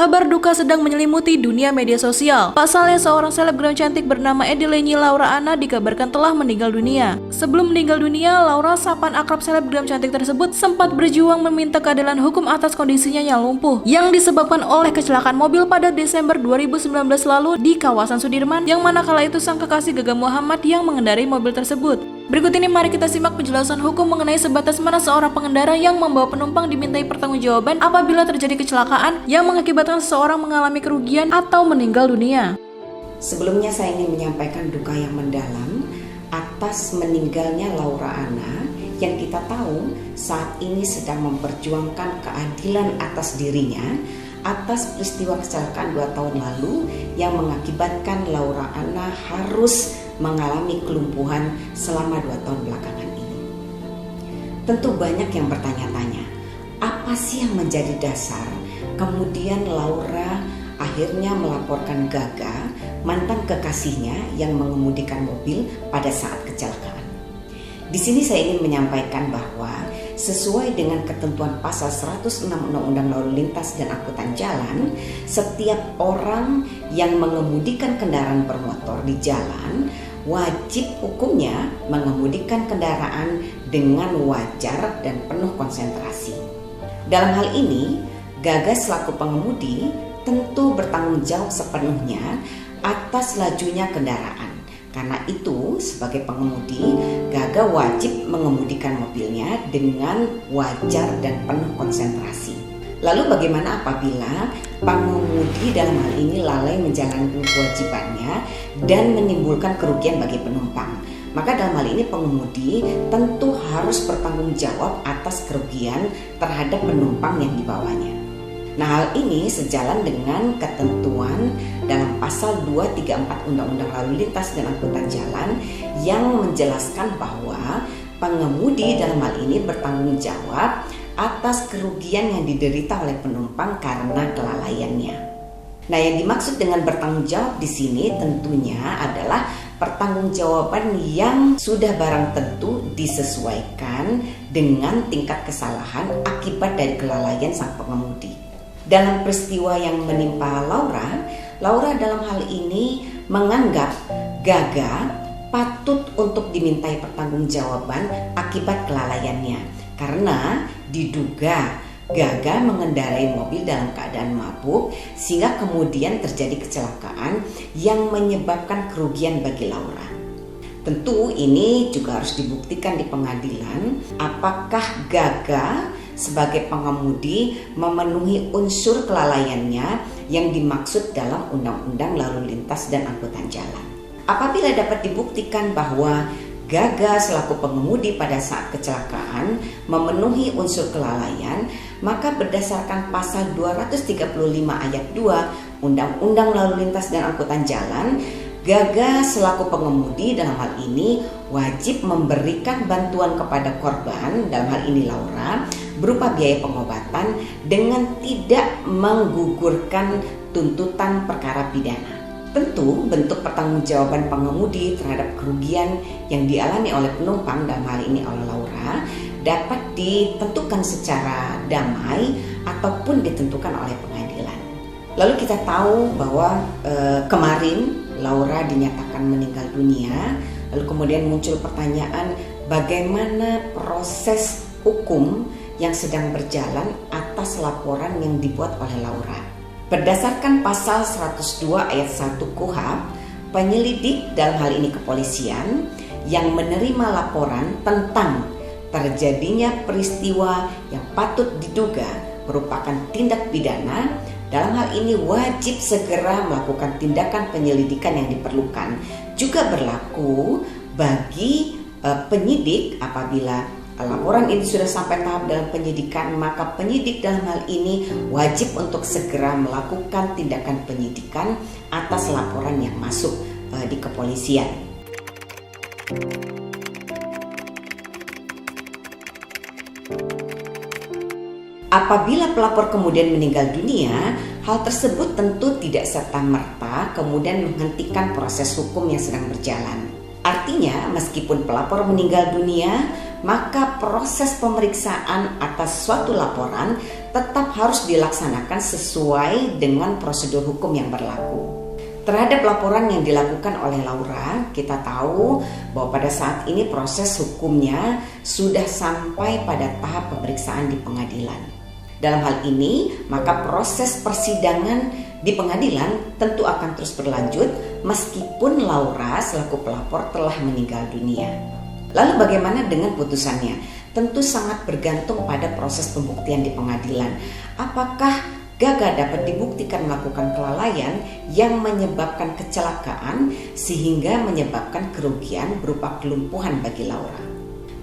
Kabar duka sedang menyelimuti dunia media sosial. Pasalnya seorang selebgram cantik bernama Edilenyi Laura Anna dikabarkan telah meninggal dunia. Sebelum meninggal dunia, Laura, sapaan akrab selebgram cantik tersebut, sempat berjuang meminta keadilan hukum atas kondisinya yang lumpuh yang disebabkan oleh kecelakaan mobil pada Desember 2019 lalu di kawasan Sudirman, yang mana kala itu sang kekasih Gaga Muhammad yang mengendarai mobil tersebut. Berikut ini mari kita simak penjelasan hukum mengenai sebatas mana seorang pengendara yang membawa penumpang dimintai pertanggungjawaban apabila terjadi kecelakaan yang mengakibatkan seseorang mengalami kerugian atau meninggal dunia. Sebelumnya saya ingin menyampaikan duka yang mendalam atas meninggalnya Laura Anna yang kita tahu saat ini sedang memperjuangkan keadilan atas dirinya atas peristiwa kecelakaan 2 tahun lalu yang mengakibatkan Laura Anna harus mengalami kelumpuhan selama 2 tahun belakangan ini. Tentu banyak yang bertanya-tanya, apa sih yang menjadi dasar kemudian Laura akhirnya melaporkan Gaga, mantan kekasihnya yang mengemudikan mobil pada saat kecelakaan. Di sini saya ingin menyampaikan bahwa sesuai dengan ketentuan pasal 106 Undang-Undang Lalu Lintas dan Angkutan Jalan, setiap orang yang mengemudikan kendaraan bermotor di jalan wajib hukumnya mengemudikan kendaraan dengan wajar dan penuh konsentrasi. Dalam hal ini, Gaga selaku pengemudi tentu bertanggung jawab sepenuhnya atas lajunya kendaraan. Karena itu, sebagai pengemudi, Gaga wajib mengemudikan mobilnya dengan wajar dan penuh konsentrasi. Lalu bagaimana apabila pengemudi dalam hal ini lalai menjalankan kewajibannya dan menimbulkan kerugian bagi penumpang? Maka dalam hal ini pengemudi tentu harus bertanggung jawab atas kerugian terhadap penumpang yang dibawanya. Nah, hal ini sejalan dengan ketentuan dalam pasal 234 Undang-Undang Lalu Lintas dan Angkutan Jalan yang menjelaskan bahwa pengemudi dalam hal ini bertanggung jawab atas kerugian yang diderita oleh penumpang karena kelalaiannya. Nah, yang dimaksud dengan bertanggung jawab di sini tentunya adalah pertanggungjawaban yang sudah barang tentu disesuaikan dengan tingkat kesalahan akibat dari kelalaian sang pengemudi. Dalam peristiwa yang menimpa Laura dalam hal ini menganggap Gaga patut untuk dimintai pertanggungjawaban akibat kelalaiannya karena diduga Gaga mengendarai mobil dalam keadaan mabuk sehingga kemudian terjadi kecelakaan yang menyebabkan kerugian bagi Laura. Tentu ini juga harus dibuktikan di pengadilan apakah Gaga sebagai pengemudi memenuhi unsur kelalaiannya yang dimaksud dalam Undang-Undang Lalu Lintas dan Angkutan Jalan. Apabila dapat dibuktikan bahwa Gaga selaku pengemudi pada saat kecelakaan memenuhi unsur kelalaian, maka berdasarkan pasal 235 ayat 2 Undang-Undang Lalu Lintas dan Angkutan Jalan, Gaga selaku pengemudi dalam hal ini wajib memberikan bantuan kepada korban, dalam hal ini Laura, berupa biaya pengobatan dengan tidak menggugurkan tuntutan perkara pidana. Tentu bentuk pertanggungjawaban pengemudi terhadap kerugian yang dialami oleh penumpang, dalam hal ini oleh Laura, dapat ditentukan secara damai ataupun ditentukan oleh pengadilan. Lalu kita tahu bahwa kemarin Laura dinyatakan meninggal dunia. Lalu kemudian muncul pertanyaan bagaimana proses hukum yang sedang berjalan atas laporan yang dibuat oleh Laura. Berdasarkan pasal 102 ayat 1 KUHP, penyelidik dalam hal ini kepolisian yang menerima laporan tentang terjadinya peristiwa yang patut diduga merupakan tindak pidana, dalam hal ini wajib segera melakukan tindakan penyelidikan yang diperlukan. Juga berlaku bagi penyidik apabila laporan ini sudah sampai tahap dalam penyidikan, maka penyidik dalam hal ini wajib untuk segera melakukan tindakan penyidikan atas laporan yang masuk di kepolisian. Apabila pelapor kemudian meninggal dunia, hal tersebut tentu tidak serta-merta kemudian menghentikan proses hukum yang sedang berjalan. Artinya, meskipun pelapor meninggal dunia, maka proses pemeriksaan atas suatu laporan tetap harus dilaksanakan sesuai dengan prosedur hukum yang berlaku. Terhadap laporan yang dilakukan oleh Laura, kita tahu bahwa pada saat ini proses hukumnya sudah sampai pada tahap pemeriksaan di pengadilan. Dalam hal ini, maka proses persidangan di pengadilan tentu akan terus berlanjut meskipun Laura selaku pelapor telah meninggal dunia. Lalu bagaimana dengan putusannya? Tentu sangat bergantung pada proses pembuktian di pengadilan. Apakah Gaga dapat dibuktikan melakukan kelalaian yang menyebabkan kecelakaan sehingga menyebabkan kerugian berupa kelumpuhan bagi Laura.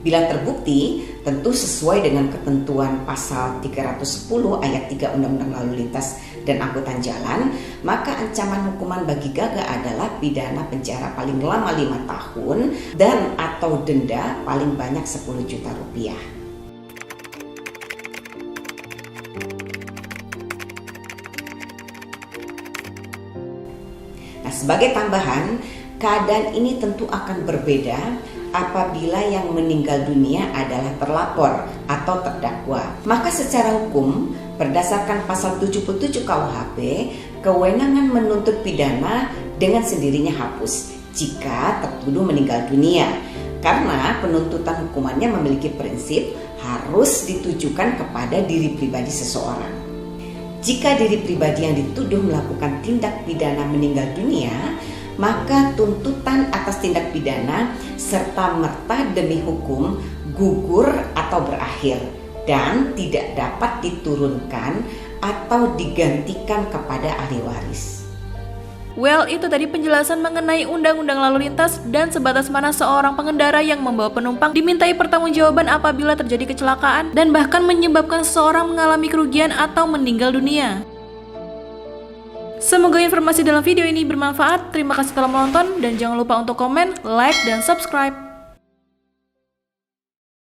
Bila terbukti, tentu sesuai dengan ketentuan pasal 310 ayat 3 Undang-Undang Lalu Lintas dan Angkutan Jalan, maka ancaman hukuman bagi Gaga adalah pidana penjara paling lama 5 tahun dan atau denda paling banyak 10 juta rupiah. Nah, sebagai tambahan, keadaan ini tentu akan berbeda apabila yang meninggal dunia adalah terlapor atau terdakwa. Maka secara hukum, berdasarkan pasal 77 KUHP, kewenangan menuntut pidana dengan sendirinya hapus jika tertuduh meninggal dunia. Karena penuntutan hukumannya memiliki prinsip harus ditujukan kepada diri pribadi seseorang. Jika diri pribadi yang dituduh melakukan tindak pidana meninggal dunia, maka tuntutan atas tindak pidana serta-merta demi hukum gugur atau berakhir dan tidak dapat diturunkan atau digantikan kepada ahli waris. Well, itu tadi penjelasan mengenai Undang-Undang Lalu Lintas dan sebatas mana seorang pengendara yang membawa penumpang dimintai pertanggungjawaban apabila terjadi kecelakaan dan bahkan menyebabkan seseorang mengalami kerugian atau meninggal dunia. Semoga informasi dalam video ini bermanfaat. Terima kasih telah menonton dan jangan lupa untuk komen, like, dan subscribe.